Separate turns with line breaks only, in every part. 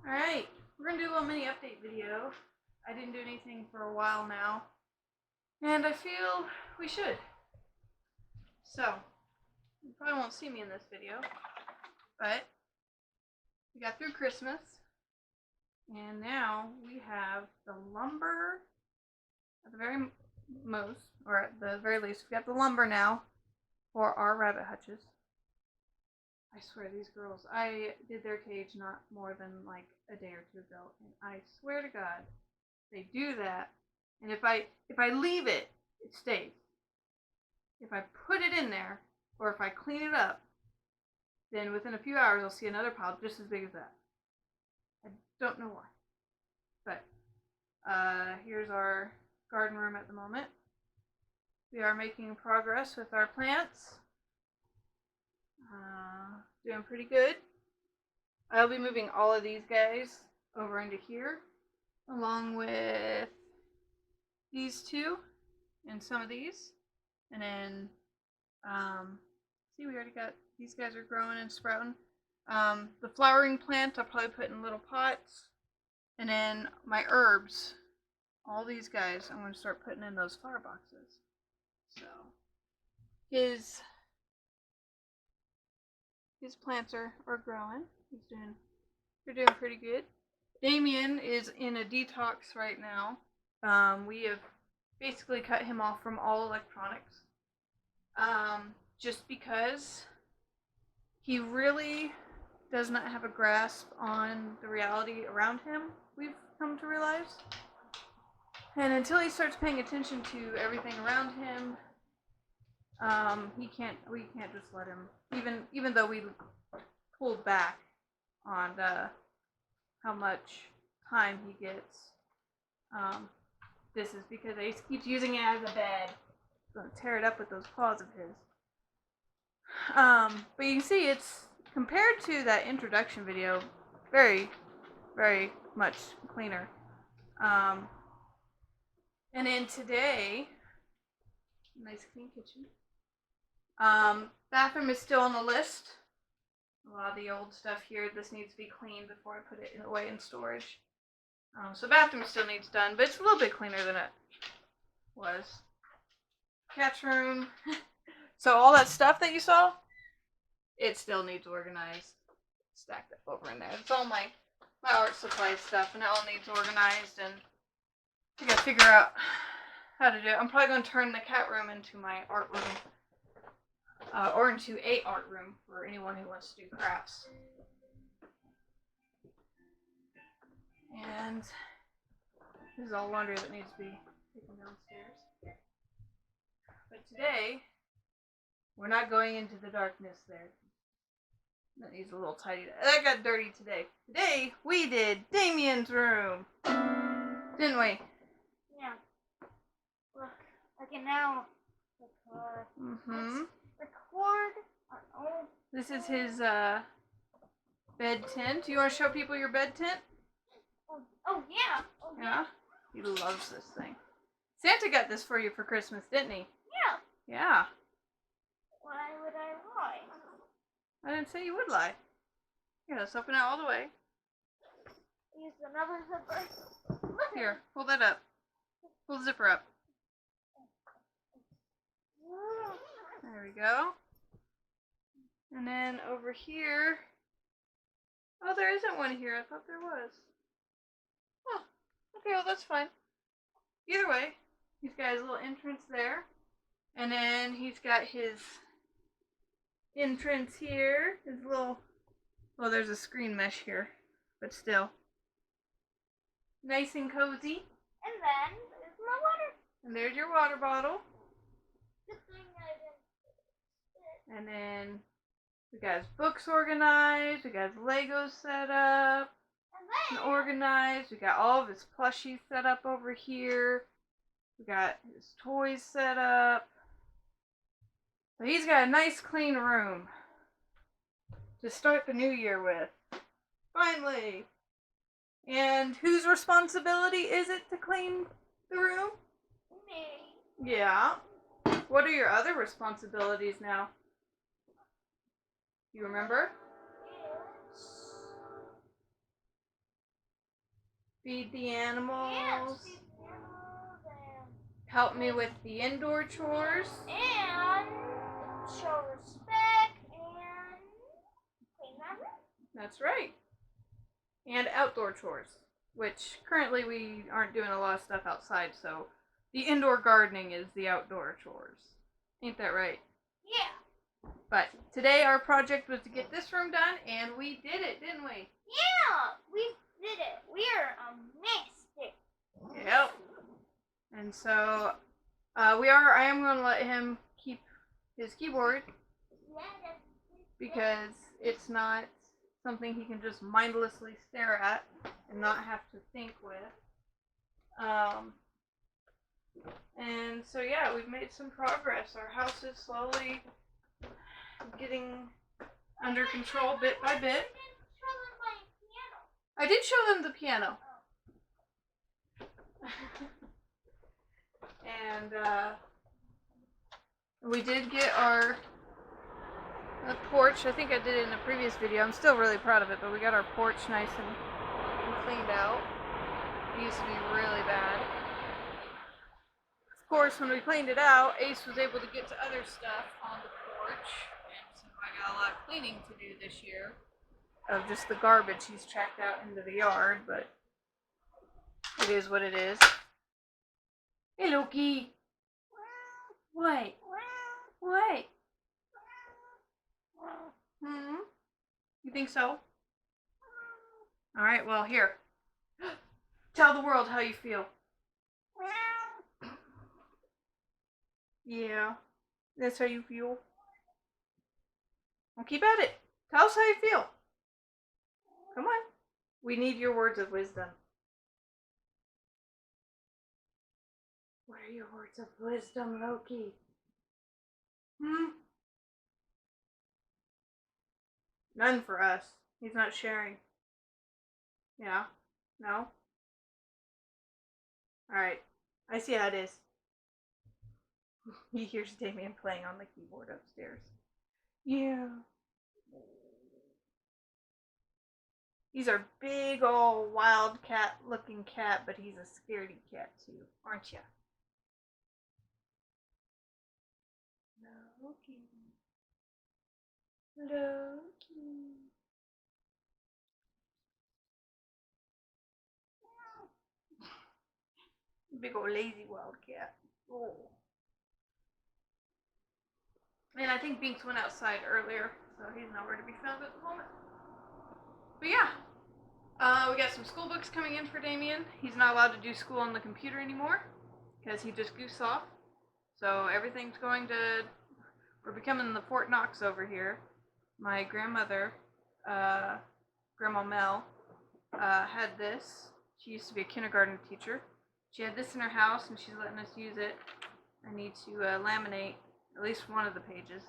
Alright, we're going to do a little mini update video. I didn't do anything for a while now, and I feel we should. So, you probably won't see me in this video, but we got through Christmas, and now we have the lumber at the very most, or at the very least, we got the lumber now for our rabbit hutches. I swear, these girls, I did their cage not more than like a day or two ago, and I swear to God, they do that. And if I leave it, it stays. If I put it in there, or if I clean it up, then within a few hours I'll see another pile just as big as that. I don't know why. But here's our garden room at the moment. We are making progress with our plants. Doing pretty good. I'll be moving all of these guys over into here, along with these two and some of these. And then, see, we already got, these guys are growing and sprouting. The flowering plant I'll probably put in little pots. And then my herbs, all these guys, I'm going to start putting in those flower boxes. So, his plants are growing. They're doing pretty good. Damien is in a detox right now. We have basically cut him off from all electronics. Just because he really does not have a grasp on the reality around him, we've come to realize. And until he starts paying attention to everything around him, we can't just let him, even though we pulled back on how much time he gets. This is because he keeps using it as a bed. He's gonna tear it up with those claws of his. But you can see it's, compared to that introduction video, very, very much cleaner. And then today, nice clean kitchen. Bathroom is still on the list. A lot of the old stuff here, this needs to be cleaned before I put it away in storage. So bathroom still needs done, but it's a little bit cleaner than it was. Cat's room. So all that stuff that you saw, it still needs organized. Stacked up over in there. It's all my art supply stuff, and it all needs organized, and I gotta figure out how to do it. I'm probably going to turn the cat room into my art room. Or into a art room for anyone who wants to do crafts. And this is all laundry that needs to be taken downstairs. But today, we're not going into the darkness there. That needs a little tidy. That got dirty today. Today, we did Damien's room. Didn't we?
Yeah. Look, I can now record. Record our own.
This is his bed tent. You want to show people your bed tent?
Oh yeah. Oh
yeah. He loves this thing. Santa got this for you for Christmas, didn't he?
Yeah.
Yeah.
Why would I lie?
I didn't say you would lie. Here, let's open it all the way.
Use another zipper.
Here, pull that up. Pull the zipper up. There we go. And then over here. Oh, there isn't one here. I thought there was. Oh, okay, well, that's fine. Either way, he's got his little entrance there. And then he's got his entrance here. His little, well, there's a screen mesh here, but still. Nice and cozy.
And then there's my water.
And there's your water bottle.
Good thing I didn't.
And then we got his books organized. We got his Legos set up and organized. We got all of his plushies set up over here. We got his toys set up. So he's got a nice clean room to start the new year with. Finally. And whose responsibility is it to clean the room?
Me.
Yeah. What are your other responsibilities now? You remember? feed the
Yeah,
animals,
feed the animals and
help me with the indoor chores.
show respect and clean my room.
That's right. And outdoor chores, which currently we aren't doing a lot of stuff outside, so the indoor gardening is the outdoor chores. Ain't that right?
Yeah.
But today our project was to get this room done, and we did it, didn't we?
Yeah, we did it. We are amazing.
Yep. And so I am going to let him keep his keyboard because it's not something he can just mindlessly stare at and not have to think with. And so yeah, we've made some progress. Our house is slowly getting under control bit by bit. I did show them the piano. And we did get our porch. I think I did it in a previous video. I'm still really proud of it, but we got our porch nice and cleaned out. It used to be really bad. Of course, when we cleaned it out, Ace was able to get to other stuff on the porch, and so I got a lot of cleaning to do this year of just the garbage he's tracked out into the yard, but it is what it is. Hey, Loki. What? What? You think so? Alright, well, here. Tell the world how you feel. Yeah, that's how you feel. Well, keep at it. Tell us how you feel. Come on. We need your words of wisdom. What are your words of wisdom, Loki? None for us. He's not sharing. Yeah? No? Alright. I see how it is. He hears Damien playing on the keyboard upstairs. Yeah. He's our big old wildcat looking cat, but he's a scaredy cat too, aren't ya? Loki. Loki. Big old lazy wildcat. Oh. And I think Binks went outside earlier, so he's nowhere to be found at the moment. But yeah, we got some school books coming in for Damien. He's not allowed to do school on the computer anymore because he just goose off. So everything's going to, we're becoming the Fort Knox over here. My grandmother, Grandma Mel, had this. She used to be a kindergarten teacher. She had this in her house and she's letting us use it. I need to laminate at least one of the pages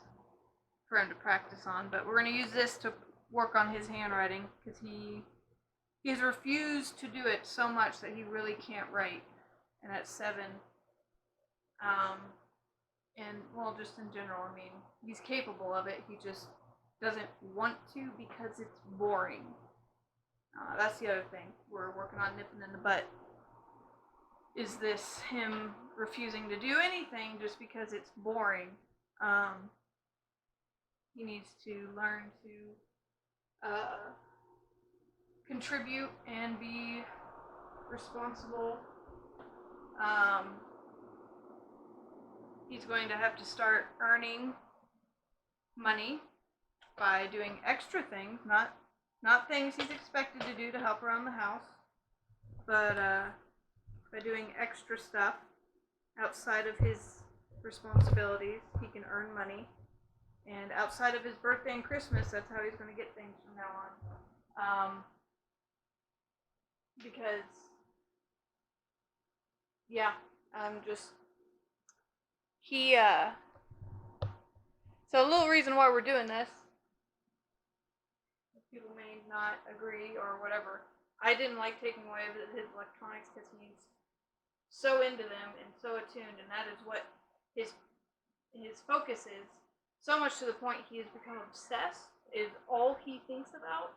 for him to practice on, but we're going to use this to work on his handwriting because he has refused to do it so much that he really can't write. And at 7, and well, just in general, I mean, he's capable of it. He just doesn't want to because it's boring. That's the other thing we're working on nipping in the butt. Is this him refusing to do anything just because it's boring? He needs to learn to contribute and be responsible. He's going to have to start earning money by doing extra things, not things he's expected to do to help around the house, but by doing extra stuff outside of his responsibilities. He can earn money, and outside of his birthday and Christmas, that's how he's going to get things from now on. Because yeah, so a little reason why we're doing this, people may not agree or whatever. I didn't like taking away his electronics because he's so into them and so attuned, and that is what his focus is. So much to the point he has become obsessed. Is all he thinks about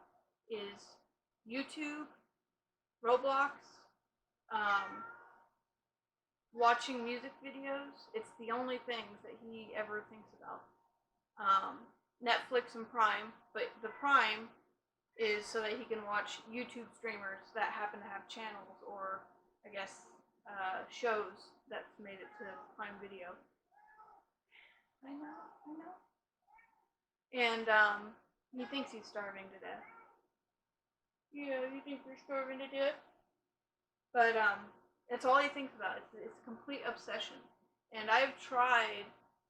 is YouTube Roblox, watching music videos. It's the only things that he ever thinks about. Netflix and Prime, but the Prime is so that he can watch YouTube streamers that happen to have channels or, I guess, shows that's made it to Prime Video. I know. And he thinks he's starving to death. Yeah, you think you're starving to death? But that's all he thinks about. It's a complete obsession. And I've tried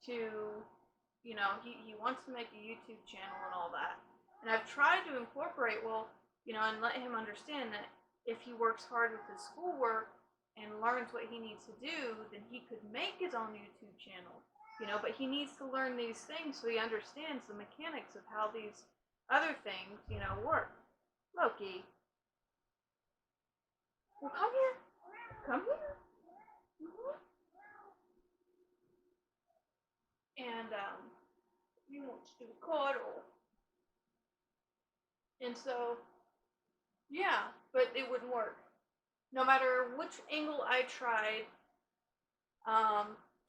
to, he wants to make a YouTube channel and all that. And I've tried to incorporate, and let him understand that if he works hard with his schoolwork and learns what he needs to do, then he could make his own YouTube channel. But he needs to learn these things so he understands the mechanics of how these other things, work. Loki. Well, come here. Come here. And, he wants to cuddle. And so, yeah, but it wouldn't work. No matter which angle I tried,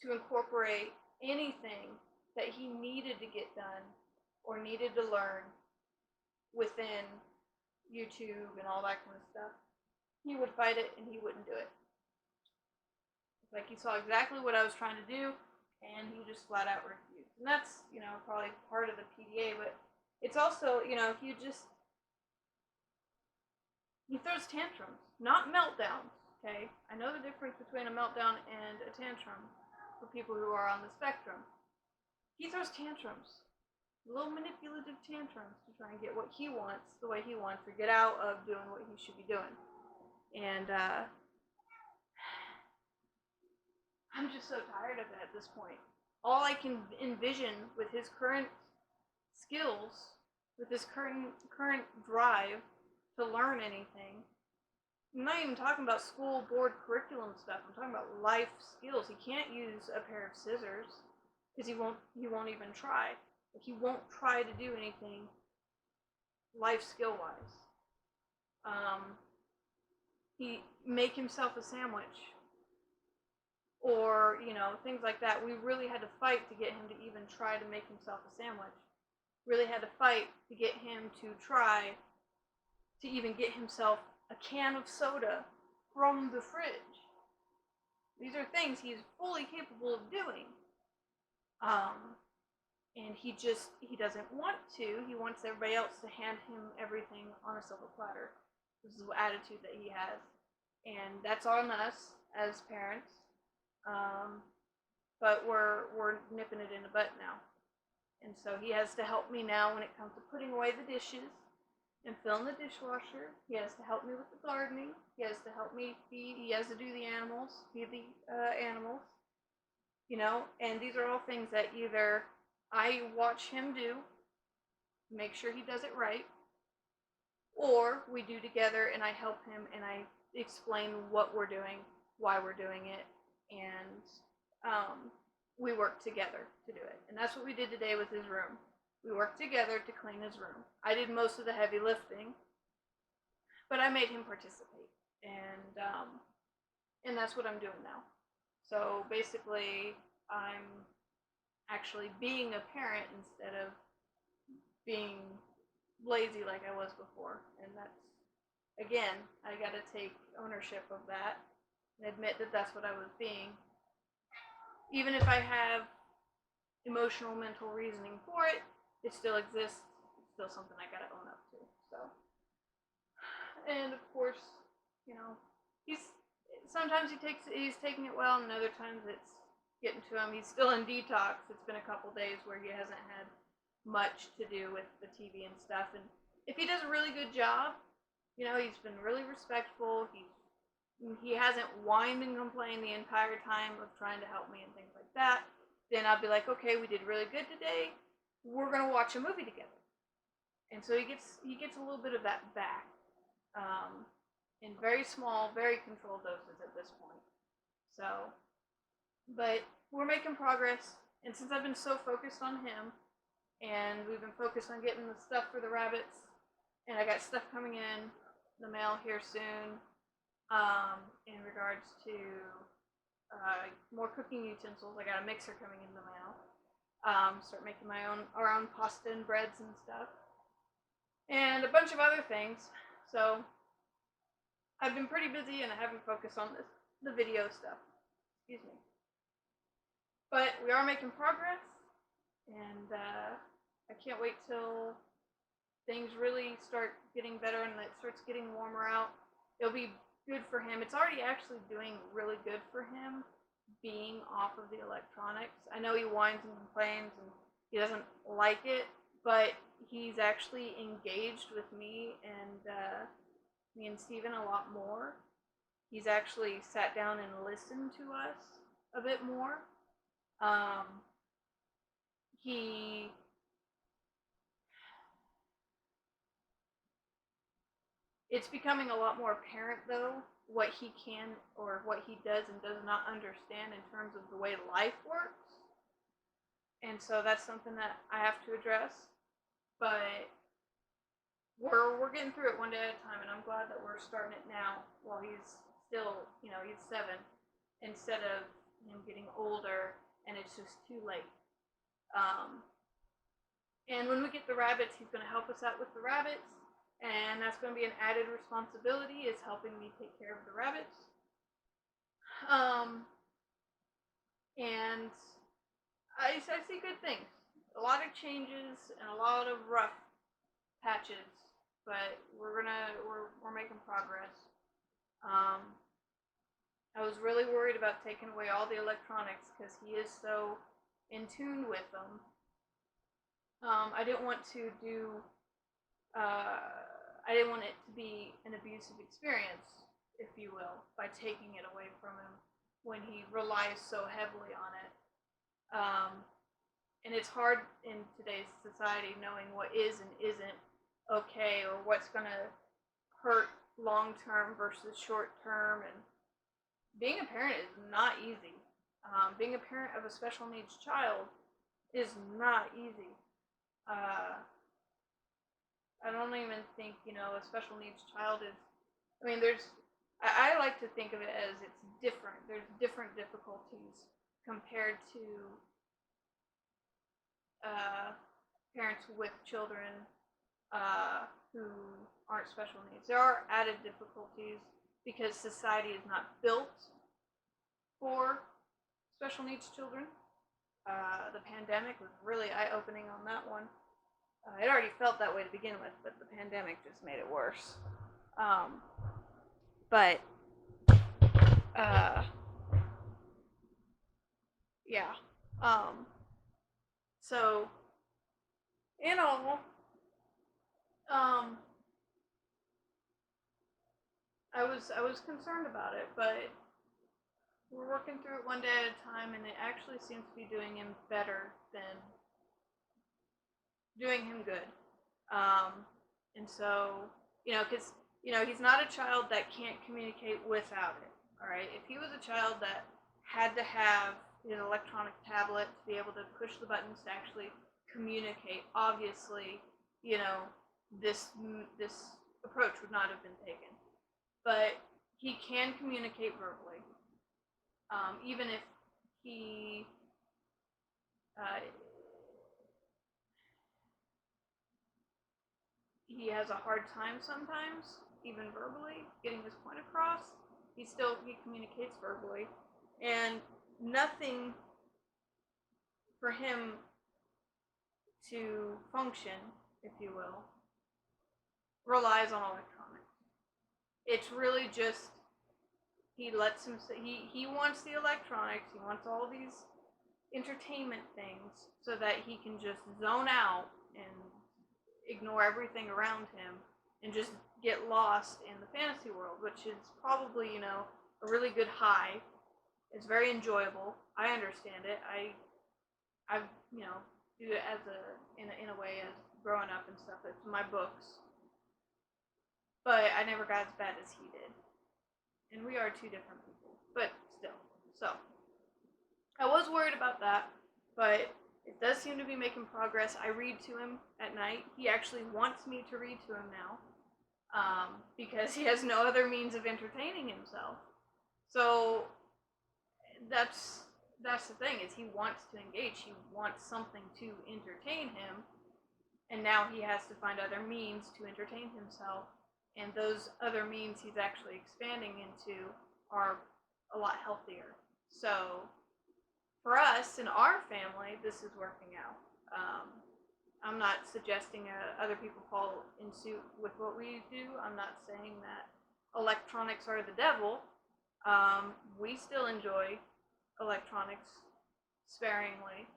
to incorporate anything that he needed to get done or needed to learn within YouTube and all that kind of stuff, he would fight it and he wouldn't do it. It's like he saw exactly what I was trying to do and he just flat out refused. And that's, probably part of the PDA, but it's also, he throws tantrums, not meltdowns, okay? I know the difference between a meltdown and a tantrum for people who are on the spectrum. He throws tantrums, little manipulative tantrums to try and get what he wants the way he wants, or get out of doing what he should be doing. And I'm just so tired of it at this point. All I can envision with his current skills, with his current drive to learn anything, I'm not even talking about school board curriculum stuff. I'm talking about life skills. He can't use a pair of scissors because he won't even try. Like, he won't try to do anything life skill wise. He make himself a sandwich, or things like that. We really had to fight to get him to even try to make himself a sandwich. Really had to fight to get him to try to even get himself a can of soda from the fridge. These are things he's fully capable of doing. And he doesn't want to. He wants everybody else to hand him everything on a silver platter. This is the attitude that he has. And that's on us as parents. But we're nipping it in the butt now. And so he has to help me now when it comes to putting away the dishes and filling the dishwasher. He has to help me with the gardening. He has to help me feed. He has to do the animals, feed the animals. And these are all things that either I watch him do, make sure he does it right, or we do together and I help him and I explain what we're doing, why we're doing it, and we work together to do it. And that's what we did today with his room. We worked together to clean his room. I did most of the heavy lifting, but I made him participate. And that's what I'm doing now. So basically, I'm actually being a parent instead of being lazy like I was before. And that's, again, I gotta take ownership of that and admit that that's what I was being. Even if I have emotional, mental reasoning for it, it still exists. It's still something I gotta own up to. So, and of course, sometimes he's taking it well, and other times it's getting to him. He's still in detox. It's been a couple days where he hasn't had much to do with the TV and stuff. And if he does a really good job, he's been really respectful. He hasn't whined and complained the entire time of trying to help me and things like that. Then I'll be like, okay, we did really good today. We're gonna watch a movie together. And so he gets a little bit of that back, in very small, very controlled doses at this point. So, but we're making progress. And since I've been so focused on him, and we've been focused on getting the stuff for the rabbits, and I got stuff coming in, the mail here soon in regards to more cooking utensils. I got a mixer coming in the mail. Start making our own pasta and breads and stuff, and a bunch of other things. So I've been pretty busy and I haven't focused on the video stuff. Excuse me. But we are making progress, and I can't wait till things really start getting better and it starts getting warmer out. It'll be good for him. It's already actually doing really good for him being off of the electronics. I know he whines and complains and he doesn't like it, but he's actually engaged with me and Steven a lot more. He's actually sat down and listened to us a bit more. It's becoming a lot more apparent, though, what he can or what he does and does not understand in terms of the way life works. And so that's something that I have to address. But we're getting through it one day at a time, and I'm glad that we're starting it now while he's still, he's 7, instead of him getting older and it's just too late. And when we get the rabbits, he's going to help us out with the rabbits, and that's going to be an added responsibility, is helping me take care of the rabbits. And I see good things. A lot of changes and a lot of rough patches, but we're making progress. I was really worried about taking away all the electronics because he is so in tune with them. I didn't want to do. I didn't want it to be an abusive experience, if you will, by taking it away from him when he relies so heavily on it. And it's hard in today's society knowing what is and isn't okay, or what's going to hurt long term versus short term. And being a parent is not easy. Being a parent of a special needs child is not easy. I don't even think, a special needs child is, I like to think of it as it's different. There's different difficulties compared to parents with children who aren't special needs. There are added difficulties because society is not built for special needs children. The pandemic was really eye-opening on that one. It already felt that way to begin with, but the pandemic just made it worse. Yeah. So, in all, I was concerned about it, but we're working through it one day at a time, and it actually seems to be doing him better than doing him good. And so, because, he's not a child that can't communicate without it, all right? If he was a child that had to have his electronic tablet to be able to push the buttons to actually communicate, obviously, this approach would not have been taken. But he can communicate verbally, even if he has a hard time sometimes, even verbally, getting his point across. He communicates verbally, and nothing for him to function, if you will, relies on electronics. It's really just he wants the electronics, he wants all these entertainment things so that he can just zone out and ignore everything around him and just get lost in the fantasy world, which is probably, a really good high. It's very enjoyable. I understand it. I do it as in a way as growing up and stuff. It's my books. But I never got as bad as he did. And we are two different people. But still. So, I was worried about that, but it does seem to be making progress. I read to him at night. He actually wants me to read to him now. because he has no other means of entertaining himself. So that's the thing, is he wants to engage. He wants something to entertain him, and now he has to find other means to entertain himself. And those other means he's actually expanding into are a lot healthier. So for us in our family, this is working out. I'm not suggesting other people follow in suit with what we do. I'm not saying that electronics are the devil. We still enjoy electronics sparingly.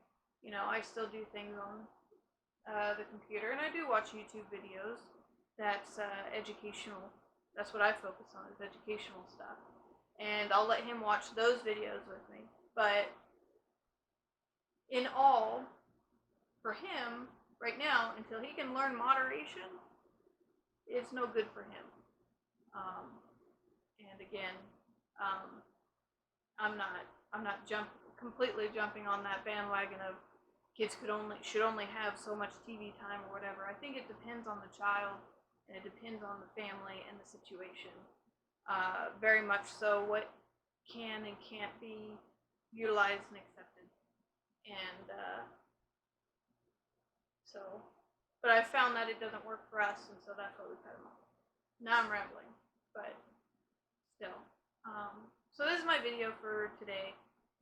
You know, I still do things on the computer, and I do watch YouTube videos. That's educational. That's what I focus on, is educational stuff. And I'll let him watch those videos with me. But in all, for him, right now, until he can learn moderation, it's no good for him. And again, I'm not completely jumping on that bandwagon of kids should only have so much TV time or whatever. I think it depends on the child, and it depends on the family and the situation. Very much so, what can and can't be utilized and accepted. And but I found that it doesn't work for us, and so that's why we cut them off. Now I'm rambling, but still. So this is my video for today,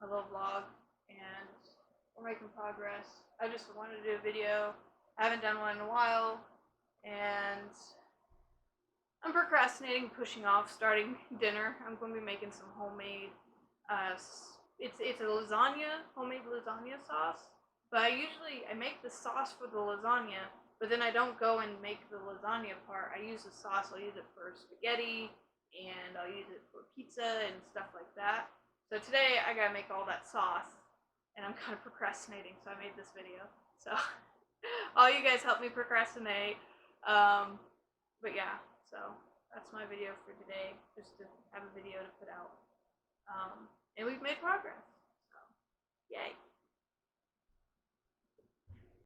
a little vlog, and we're making progress. I just wanted to do a video. I haven't done one in a while, and I'm procrastinating, pushing off starting dinner. I'm going to be making some homemade, it's a lasagna, homemade lasagna sauce. But I make the sauce for the lasagna, but then I don't go and make the lasagna part. I use the sauce. I'll use it for spaghetti, and I'll use it for pizza and stuff like that. So today I gotta make all that sauce, and I'm kind of procrastinating, so I made this video. So all you guys help me procrastinate. But yeah, so that's my video for today, just to have a video to put out. And we've made progress.